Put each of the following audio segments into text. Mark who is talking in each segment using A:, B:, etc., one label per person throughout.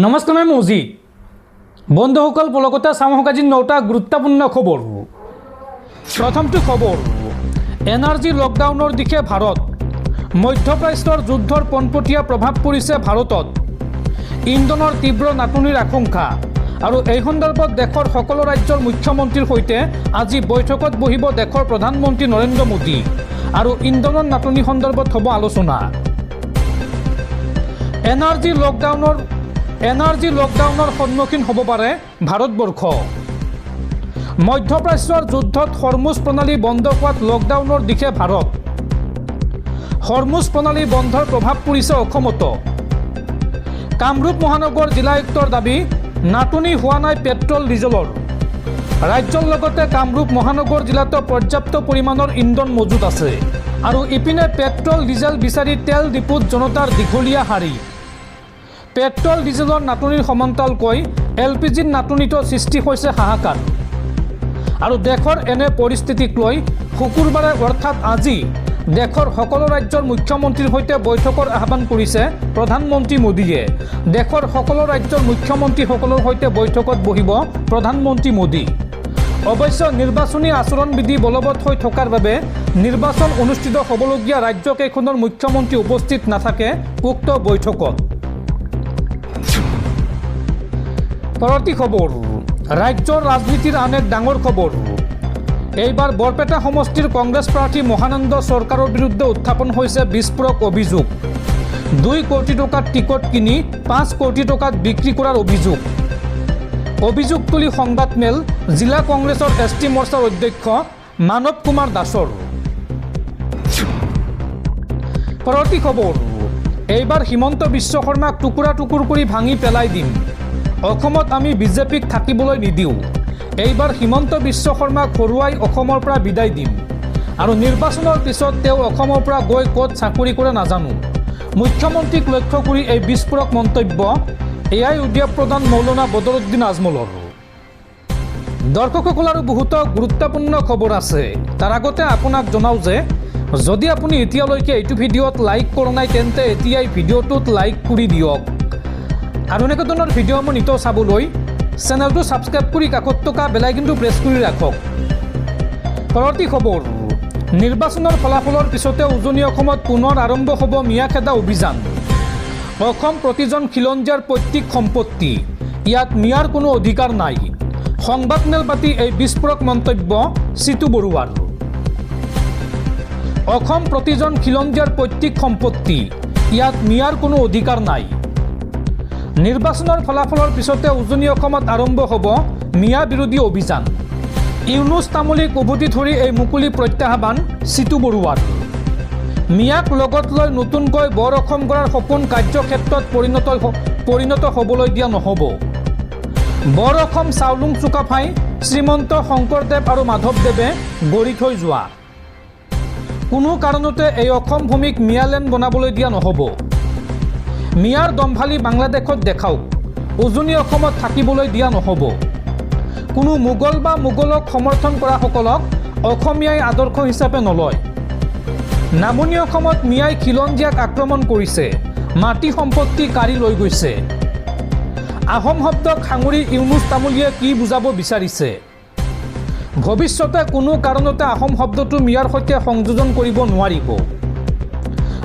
A: নমস্কাৰ মই মজিদ বন্ধুসকল পলকতে চামক আজি 9টা গুৰুত্বপূৰ্ণ খবৰ। প্ৰথমটো খবৰ, এনাৰ্জি লকডাউনৰ দিশে ভাৰত। মধ্যপ্ৰাচ্যৰ যুদ্ধৰ পোনপটীয়া প্ৰভাৱ পৰিছে ভাৰতত। ইন্ধনৰ তীব্ৰ নাটনিৰ আশংকা আৰু এই সন্দৰ্ভত দেশৰ সকলো ৰাজ্যৰ মুখ্যমন্ত্ৰীৰ সৈতে আজি বৈঠকত বহিব দেশৰ প্ৰধানমন্ত্ৰী নৰেন্দ্ৰ মোদী আৰু ইন্ধনৰ নাটনি সন্দৰ্ভত হ'ব আলোচনা। এনাৰ্জি লকডাউনৰ সন্মুখীন হ'ব পাৰে ভাৰতবৰ্ষ। মধ্যপ্ৰাচ্যৰ যুদ্ধত হৰমুজ প্ৰণালী বন্ধ হোৱাত লকডাউনৰ দিশে ভাৰত। হৰমুজ প্ৰণালী বন্ধৰ প্ৰভাৱ পৰিছে অসমতো। কামৰূপ মহানগৰ জিলায়ুক্তৰ দাবী, নাটনি হোৱা নাই পেট্ৰল ডিজেলৰ। ৰাজ্যৰ লগতে কামৰূপ মহানগৰ জিলাতো পৰ্যাপ্ত পৰিমাণৰ ইন্ধন মজুত আছে আৰু ইপিনে পেট্ৰল ডিজেল বিচাৰি তেল ডিপুত জনতাৰ দীঘলীয়া শাৰী। পেট্ৰল ডিজেলৰ নাটনিৰ সমান্তৰালকৈ LPGৰ নাটনিতো সৃষ্টি হৈছে হাহাকাৰ। আৰু দেশৰ এনে পৰিস্থিতিক লৈ শুকুৰবাৰে অৰ্থাৎ আজি দেশৰ সকলো ৰাজ্যৰ মুখ্যমন্ত্ৰীৰ সৈতে বৈঠকৰ আহ্বান কৰিছে প্ৰধানমন্ত্ৰী মোদীয়ে। দেশৰ সকলো ৰাজ্যৰ মুখ্যমন্ত্ৰীসকলৰ সৈতে বৈঠকত বহিব প্ৰধানমন্ত্ৰী মোদী। অৱশ্যে নিৰ্বাচনী আচৰণবিধি বলবৎ হৈ থকাৰ বাবে নিৰ্বাচন অনুষ্ঠিত হ'বলগীয়া ৰাজ্যকেইখনৰ মুখ্যমন্ত্ৰী উপস্থিত নাথাকে উক্ত বৈঠকত। পৰৱৰ্তী খবৰ, ৰাজ্যৰ ৰাজনীতিৰ আন এক ডাঙৰ খবৰ। এইবাৰ বৰপেটা সমষ্টিৰ কংগ্ৰেছ প্ৰাৰ্থী মহানন্দ চৰকাৰৰ বিৰুদ্ধে উত্থাপন হৈছে বিস্ফোৰক অভিযোগ। 2 কোটি টকাত টিকট কিনি 5 কোটি টকাত বিক্ৰী কৰাৰ অভিযোগ। অভিযোগ তুলি সংবাদমেল জিলা কংগ্ৰেছৰ ST মৰ্চাৰ অধ্যক্ষ মানৱ কুমাৰ দাসৰ। পৰৱৰ্তী খবৰ, এইবাৰ হিমন্ত বিশ্ব শৰ্মাক টুকুৰা টুকুৰ কৰি ভাঙি পেলাই দিম। অসমত আমি বিজেপিক থাকিবলৈ নিদিওঁ। এইবাৰ হিমন্ত বিশ্ব শৰ্মাক হৰুৱাই অসমৰ পৰা বিদায় দিম আৰু নিৰ্বাচনৰ পিছত তেওঁ অসমৰ পৰা গৈ ক'ত চাকৰি কৰে নাজানো। মুখ্যমন্ত্ৰীক লক্ষ্য কৰি এই বিস্ফোৰক মন্তব্য AIUDF প্ৰধান মৌলানা বদৰুদ্দিন আজমলৰ। দৰ্শকসকল আৰু বহুতো গুৰুত্বপূৰ্ণ খবৰ আছে। তাৰ আগতে আপোনাক জনাওঁ যে যদি আপুনি এতিয়ালৈকে এইটো ভিডিঅ'ত লাইক কৰা নাই তেন্তে এতিয়াই ভিডিঅ'টোত লাইক কৰি দিয়ক আৰু এনেকুৱা ধৰণৰ ভিডিঅ'সমূহ নিতৌ চাবলৈ চেনেলটো ছাবস্ক্ৰাইব কৰি কাষত থকা বেলাইকনটো প্ৰেছ কৰি ৰাখক। পৰৱৰ্তী খবৰ, নিৰ্বাচনৰ ফলাফলৰ পিছতে উজনি অসমত পুনৰ আৰম্ভ হ'ব মিয়াখেদা অভিযান। অসম প্ৰতিজন খিলঞ্জীয়াৰ পৈতৃক সম্পত্তি, ইয়াত মিয়াৰ কোনো অধিকাৰ নাই। সংবাদমেল পাতি এই বিস্ফোৰক মন্তব্য চিতু বৰুৱাৰ। অসম প্ৰতিজন খিলঞ্জীয়াৰ পৈতৃক সম্পত্তি, ইয়াত মিয়াৰ কোনো অধিকাৰ নাই। নিৰ্বাচনৰ ফলাফলৰ পিছতে উজনি অসমত আৰম্ভ হ'ব মিয়া বিৰোধী অভিযান। ইউনুছ তামুলীক উভতি ধৰি এই মুকলি প্ৰত্যাহ্বান চিতু বৰুৱাৰ। মিয়াক লগত লৈ নতুনকৈ বৰ অসম গঢ়াৰ সপোন কাৰ্যক্ষেত্ৰত পৰিণত হ'বলৈ দিয়া নহ'ব। বৰ অসম চাওলুং চুকাফাই, শ্ৰীমন্ত শংকৰদেৱ আৰু মাধৱদেৱে গঢ়ি থৈ যোৱা। কোনো কাৰণতে এই অসম ভূমিক মিয়ালেণ্ড বনাবলৈ দিয়া নহ'ব। মিয়াৰ দম্ভালি বাংলাদেশত দেখাওক, উজনি অসমত থাকিবলৈ দিয়া নহ'ব। কোনো মোগল বা মোগলক সমৰ্থন কৰাসকলক অসমীয়াই আদৰ্শ হিচাপে নলয়। নামনি অসমত মিয়াই খিলঞ্জীয়াক আক্ৰমণ কৰিছে, মাটি সম্পত্তি কাঢ়ি লৈ গৈছে। আহোম শব্দক সাঙুৰি ইউনুছ তামুলীয়ে কি বুজাব বিচাৰিছে? ভৱিষ্যতে কোনো কাৰণতে আহোম শব্দটো মিয়াৰ সৈতে সংযোজন কৰিব নোৱাৰিব।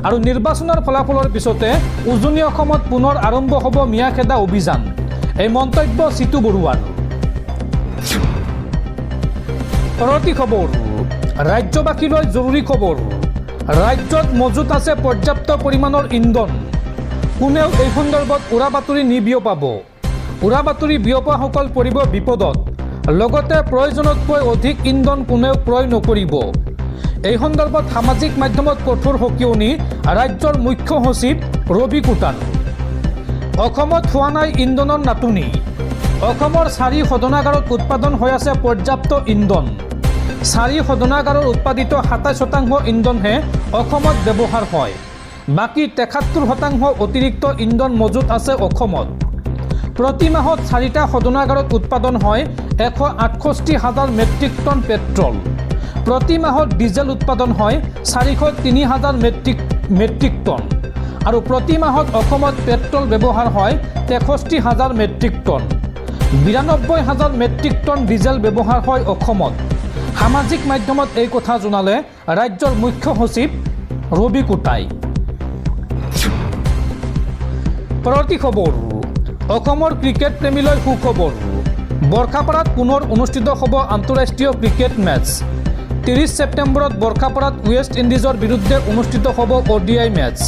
A: আৰু নিৰ্বাচনৰ ফলাফলৰ পিছতে উজনি অসমত পুনৰ আৰম্ভ হ'ব মিয়াখেদা অভিযান। এই মন্তব্য চিতু বৰুৱাৰ। পৰৱৰ্তী খবৰ, ৰাজ্যবাসীলৈ জৰুৰী খবৰ। ৰাজ্যত মজুত আছে পৰ্যাপ্ত পৰিমাণৰ ইন্ধন। কোনেও এই সন্দৰ্ভত উৰা বাতৰি নিবিয়পাব। উৰা বাতৰি বিয়পোৱাসকল পৰিব বিপদত। লগতে প্ৰয়োজনতকৈ অধিক ইন্ধন কোনেও ক্ৰয় নকৰিব। এই সন্দৰ্ভত সামাজিক মাধ্যমত কঠোৰ সকিয়নি ৰাজ্যৰ মুখ্য সচিব ৰবি কুটাৰ। অসমত হোৱা নাই ইন্ধনৰ নাটনি। অসমৰ 4 শোধনাগাৰত উৎপাদন হৈ আছে পৰ্যাপ্ত ইন্ধন। 4 শোধনাগাৰৰ উৎপাদিত 27% ইন্ধনহে অসমত ব্যৱহাৰ হয়। বাকী 73% অতিৰিক্ত ইন্ধন মজুত আছে অসমত। প্ৰতি মাহত 4টা শোধনাগাৰত উৎপাদন হয় 168,000 মেট্ৰিক টন পেট্ৰল। প্ৰতি মাহত ডিজেল উৎপাদন হয় 403,000 মেট্ৰিক টন আৰু প্ৰতি মাহত অসমত পেট্ৰল ব্যৱহাৰ হয় 63,000 metric ton 92,000 metric ton diesel ব্যৱহাৰ হয় অসমত সামাজিক মাধ্যমত এই কথা জনালে ৰাজ্যৰ মুখ্য সচিব ৰবি কুটাই পৰৱৰ্তী খবৰ অসমৰ ক্ৰিকেট প্ৰেমীলৈ সুখবৰ বৰ্ষাপাৰাত পুনৰ অনুষ্ঠিত হ'ব আন্তঃৰাষ্ট্ৰীয় ক্ৰিকেট মেচ 30 ছেপ্টেম্বৰত বৰ্ষাপাৰাত ৱেষ্ট ইণ্ডিজৰ বিৰুদ্ধে অনুষ্ঠিত হ'ব ODI মেচ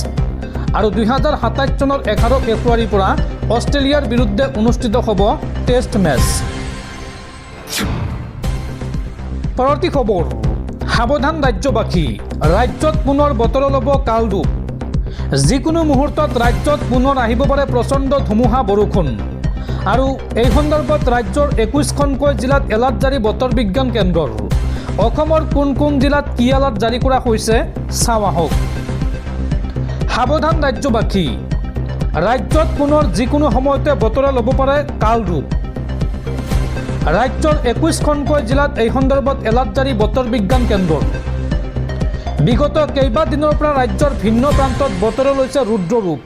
A: আৰু 2027 চনৰ 11 ফেব্ৰুৱাৰীৰ পৰা অষ্ট্ৰেলিয়াৰ বিৰুদ্ধে অনুষ্ঠিত হ'ব টেষ্ট মেচ পৰৱৰ্তী খবৰ সাৱধান ৰাজ্যবাসী ৰাজ্যত পুনৰ বতৰ ল'ব কালৰূপ যিকোনো মুহূৰ্তত ৰাজ্যত পুনৰ আহিব পাৰে প্ৰচণ্ড ধুমুহা বৰষুণ আৰু এই সন্দৰ্ভত ৰাজ্যৰ 21খনকৈ জিলাত এলাৰ্ট জাৰি বতৰ বিজ্ঞান কেন্দ্ৰৰ অসমৰ কোন কোন জিলাত কি এলাৰ্ট জাৰি কৰা হৈছে চাওঁ আহক সাৱধান ৰাজ্যবাসী ৰাজ্যত পুনৰ যিকোনো সময়তে বতৰে ল'ব পাৰে কালৰূপ ৰাজ্যৰ 21খনকৈ জিলাত এই সন্দৰ্ভত এলাৰ্ট জাৰি বতৰ বিজ্ঞান কেন্দ্ৰৰ বিগত কেইবাদিনৰ পৰা ৰাজ্যৰ ভিন্ন প্ৰান্তত বতৰে লৈছে ৰুদ্ৰৰূপ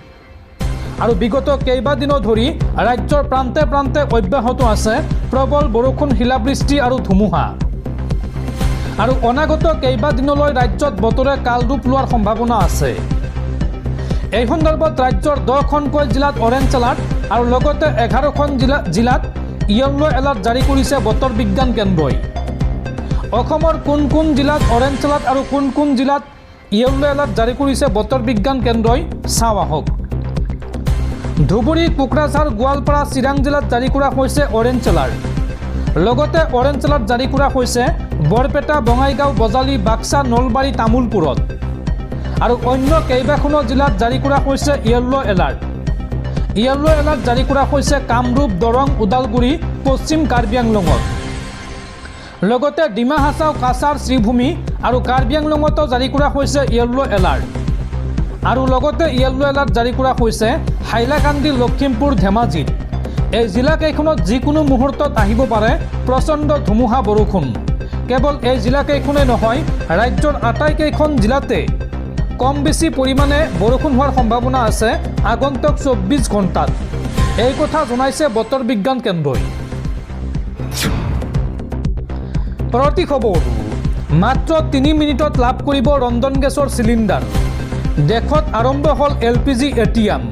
A: আৰু বিগত কেইবাদিনো ধৰি ৰাজ্যৰ প্ৰান্তে প্ৰান্তে অব্যাহত আছে প্ৰবল বৰষুণ শিলাবৃষ্টি আৰু ধুমুহা আৰু অনাগত কেইবাদিনলৈ ৰাজ্যত বতৰে কালৰূপ লোৱাৰ সম্ভাৱনা আছে এই সন্দৰ্ভত ৰাজ্যৰ 10খনকৈ জিলাত অৰেঞ্জ এলাৰ্ট আৰু লগতে 11খন জিলাত য়েল্লো এলাৰ্ট জাৰি কৰিছে বতৰ বিজ্ঞান কেন্দ্ৰই অসমৰ কোন কোন জিলাত অৰেঞ্জ এলাৰ্ট আৰু কোন কোন জিলাত য়েল্লো এলাৰ্ট জাৰি কৰিছে বতৰ বিজ্ঞান কেন্দ্ৰই চাওঁ আহক ধুবুৰী কোকৰাঝাৰ গোৱালপাৰা চিৰাং জিলাত জাৰি কৰা হৈছে অৰেঞ্জ এলাৰ্ট লগতে অৰেঞ্জ এলাৰ্ট জাৰি কৰা হৈছে বৰপেটা বঙাইগাঁও বজালী বাক্সা নলবাৰী তামুলপুৰত আৰু অন্য কেইবাখনো জিলাত জাৰি কৰা হৈছে য়েল্লো এলাৰ্ট জাৰি কৰা হৈছে কামৰূপ দৰং ওদালগুৰি পশ্চিম কাৰ্বি আংলঙত লগতে ডিমা হাছাও কাছাৰ শ্ৰীভূমি আৰু কাৰ্বি আংলঙতো জাৰি কৰা হৈছে য়েল্লো এলাৰ্ট আৰু লগতে য়েল্লো এলাৰ্ট জাৰি কৰা হৈছে হাইলাকান্দি লখিমপুৰ ধেমাজিত এই জিলাকেইখনত যিকোনো মুহূৰ্তত আহিব পাৰে প্ৰচণ্ড ধুমুহা বৰষুণ কেৱল এই জিলাকেইখনেই নহয় ৰাজ্যৰ আটাইকেইখন জিলাতে কম বেছি পৰিমাণে বৰষুণ হোৱাৰ সম্ভাৱনা আছে আগন্তুক 24 ঘণ্টাত এই কথা জনাইছে বতৰ বিজ্ঞান কেন্দ্ৰই পৰৱৰ্তী খবৰ মাত্ৰ 3 মিনিটত লাভ কৰিব ৰন্ধন গেছৰ চিলিণ্ডাৰ দেশত আৰম্ভ হ'ল LPG ATM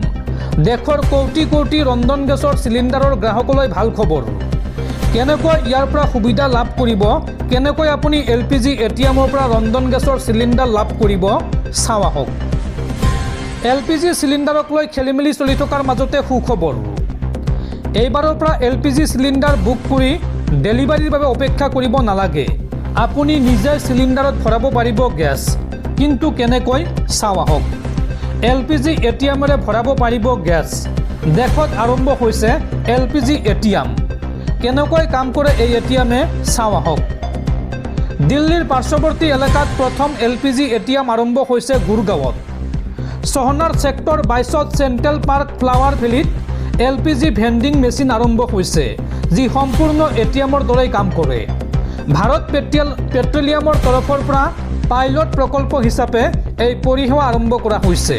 A: দেশৰ কোটি কোটি ৰন্ধন গেছৰ চিলিণ্ডাৰৰ গ্ৰাহকলৈ ভাল খবৰ কেনেকৈ ইয়াৰ পৰা সুবিধা লাভ কৰিব কেনেকৈ আপুনি LPG ATMৰ পৰা ৰন্ধন গেছৰ চিলিণ্ডাৰ লাভ কৰিব চাওঁ আহক LPG চিলিণ্ডাৰক লৈ খেলিমেলি চলি থকাৰ মাজতে সুখবৰ এইবাৰৰ পৰা LPG চিলিণ্ডাৰ বুক কৰি ডেলিভাৰীৰ বাবে অপেক্ষা কৰিব নালাগে আপুনি নিজে চিলিণ্ডাৰত ভৰাব পাৰিব গেছ কিন্তু কেনেকৈ চাওঁ আহক LPG ATMৰে ভৰাব পাৰিব গেছ দেশত আৰম্ভ হৈছে LPG ATM কেনেকৈ কাম কৰে এই ATMে চাওঁ আহক দিল্লীৰ পাৰ্শ্বৱৰ্তী এলেকাত প্ৰথম LPG ATM আৰম্ভ হৈছে গুৰগাঁৱত চহনাৰ ছেক্টৰ 22ত চেণ্ট্ৰেল পাৰ্ক ফ্লাৱাৰ ভেলীত LPG ভেণ্ডিং মেচিন আৰম্ভ হৈছে যি সম্পূৰ্ণ ATMৰ দৰে কাম কৰে ভাৰত পেট্ৰলিয়ামৰ তৰফৰ পৰা পাইলট প্ৰকল্প হিচাপে এই পৰিষেৱা আৰম্ভ কৰা হৈছে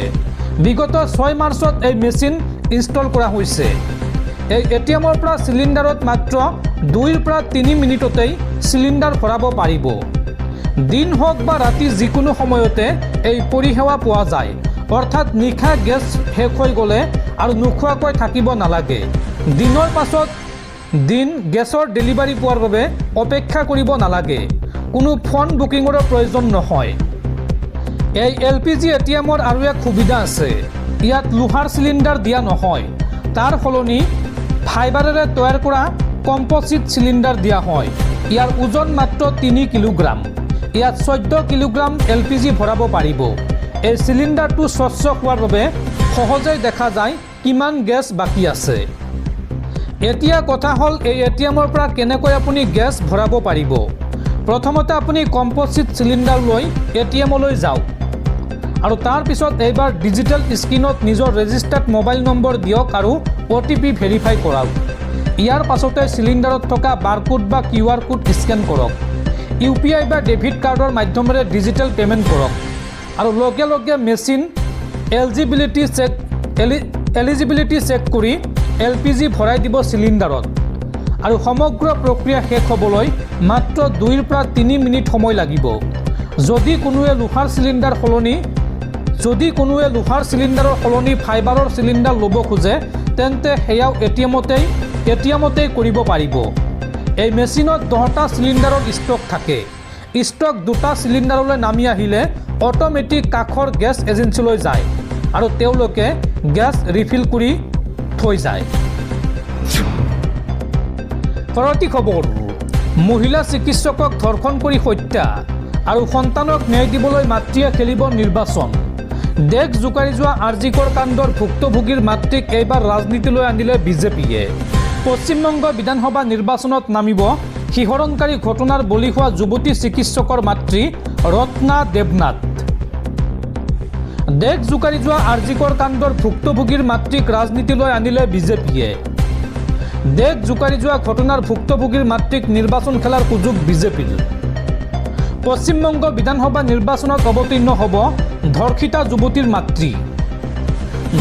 A: বিগত 6 মাৰ্চত এই মেচিন ইনষ্টল কৰা হৈছে এই ATMৰ পৰা চিলিণ্ডাৰত মাত্ৰ 2 পৰা 3 মিনিটতেই চিলিণ্ডাৰ ভৰাব পাৰিব দিন হওক বা ৰাতি যিকোনো সময়তে এই পৰিষেৱা পোৱা যায় অৰ্থাৎ নিশা গেছ শেষ হৈ গ'লে আৰু নোখোৱাকৈ থাকিব নালাগে দিনৰ পাছত দিন গেছৰ ডেলিভাৰী পোৱাৰ বাবে অপেক্ষা কৰিব নালাগে কোনো ফোন বুকিঙৰ প্ৰয়োজন নহয় এই LPG ATMৰ আৰু এক সুবিধা আছে ইয়াত লোহাৰ চিলিণ্ডাৰ দিয়া নহয় তাৰ সলনি ফাইবাৰেৰে তৈয়াৰ কৰা কম্পোজিট চিলিণ্ডাৰ দিয়া হয় ইয়াৰ ওজন মাত্ৰ 3 কিলোগ্ৰাম ইয়াত 14 কিলোগ্ৰাম LPG ভৰাব পাৰিব এই চিলিণ্ডাৰটো স্বচ্ছ হোৱাৰ বাবে সহজেই দেখা যায় কিমান গেছ বাকি আছে এতিয়া কথা হ'ল এই ATMৰ পৰা কেনেকৈ আপুনি গেছ ভৰাব পাৰিব প্ৰথমতে আপুনি কম্পোজিট চিলিণ্ডাৰ লৈ ATMলৈ যাওক আৰু তাৰ পিছত এইবাৰ ডিজিটেল স্ক্ৰিনত নিজৰ ৰেজিষ্টাৰ্ড মোবাইল নম্বৰ দিয়ক আৰু OTP ভেৰিফাই কৰাওক ইয়াৰ পাছতে চিলিণ্ডাৰত থকা বাৰকোড বা QR কোড স্কেন কৰক UPI বা ডেবিট কাৰ্ডৰ মাধ্যমেৰে ডিজিটেল পেমেণ্ট কৰক আৰু লগে লগে মেচিন এলিজিবিলিটি চেক কৰি LPG ভৰাই দিব চিলিণ্ডাৰত আৰু সমগ্ৰ প্ৰক্ৰিয়া শেষ হ'বলৈ মাত্ৰ 2 পৰা 3 মিনিট সময় লাগিব। যদি কোনোৱে লোহাৰ চিলিণ্ডাৰৰ সলনি ফাইবাৰৰ চিলিণ্ডাৰ ল'ব খোজে তেন্তে সেয়াও এটিএমতেই কৰিব পাৰিব। এই মেচিনত 10টা চিলিণ্ডাৰৰ ষ্টক থাকে। ষ্টক 2টা চিলিণ্ডাৰলৈ নামি আহিলে অটোমেটিক কাষৰ গেছ এজেঞ্চিলৈ যায় আৰু তেওঁলোকে গেছ ৰিফিল কৰি থৈ যায়। পৰৱৰ্তী খবৰ, মহিলা চিকিৎসকক ধৰ্ষণ কৰি হত্যা আৰু সন্তানক ন্যায় দিবলৈ মাতৃয়ে খেলিব নিৰ্বাচন। দেশ জোকাৰি যোৱা আৰজিকৰ কাণ্ডৰ ভুক্তভোগীৰ মাতৃক এইবাৰ ৰাজনীতিলৈ আনিলে বিজেপিয়ে। পশ্চিমবংগ বিধানসভা নিৰ্বাচনত নামিব শিহৰণকাৰী ঘটনাৰ বলি হোৱা যুৱতী চিকিৎসকৰ মাতৃ ৰত্না দেৱনাথ। দেশ জোকাৰি যোৱা আৰজিকৰ কাণ্ডৰ ভুক্তভোগীৰ মাতৃক ৰাজনীতিলৈ আনিলে বিজেপিয়ে। দেশ জোকাৰি যোৱা ঘটনাৰ ভুক্তভোগীৰ মাতৃক নিৰ্বাচন খেলাৰ সুযোগ বিজেপিৰ। পশ্চিমবংগ বিধানসভা নিৰ্বাচনত অৱতীৰ্ণ হ'ব ধৰ্ষিতা যুৱতীৰ মাতৃ।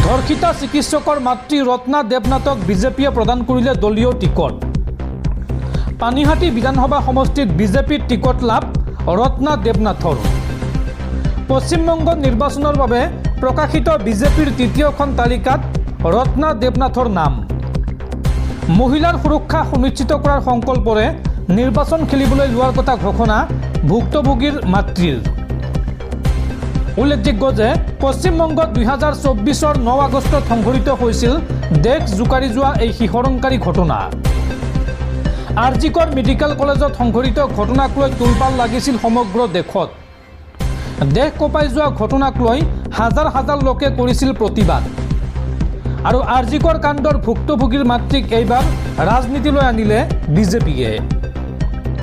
A: ধৰ্ষিতা চিকিৎসকৰ মাতৃ ৰত্না দেৱনাথক বিজেপিয়ে প্ৰদান কৰিলে দলীয় টিকট। পানীহাটি বিধানসভা সমষ্টিত বিজেপিৰ টিকট লাভ ৰত্না দেৱনাথৰ। পশ্চিমবংগত নিৰ্বাচনৰ বাবে প্ৰকাশিত বিজেপিৰ তৃতীয়খন তালিকাত ৰত্না দেৱনাথৰ নাম। মহিলাৰ সুৰক্ষা সুনিশ্চিত কৰাৰ সংকল্পৰে নিৰ্বাচন খেলিবলৈ লোৱাৰ কথা ঘোষণা ভুক্তভোগীৰ মাতৃৰ। উল্লেখযোগ্য যে পশ্চিমবংগত 2024 9 আগষ্টত সংঘটিত হৈছিল দেশ জোকাৰি যোৱা এই শিহৰণকাৰী ঘটনা। আৰজিকৰ মেডিকেল কলেজত সংঘটিত ঘটনাক লৈ তোলপাল লাগিছিল সমগ্ৰ দেশত। দেশ কঁপাই যোৱা ঘটনাক লৈ হাজাৰ হাজাৰ লোকে কৰিছিল প্ৰতিবাদ আৰু আৰজিকৰ কাণ্ডৰ ভুক্তভোগীৰ মাতৃক এইবাৰ ৰাজনীতিলৈ আনিলে বিজেপিয়ে।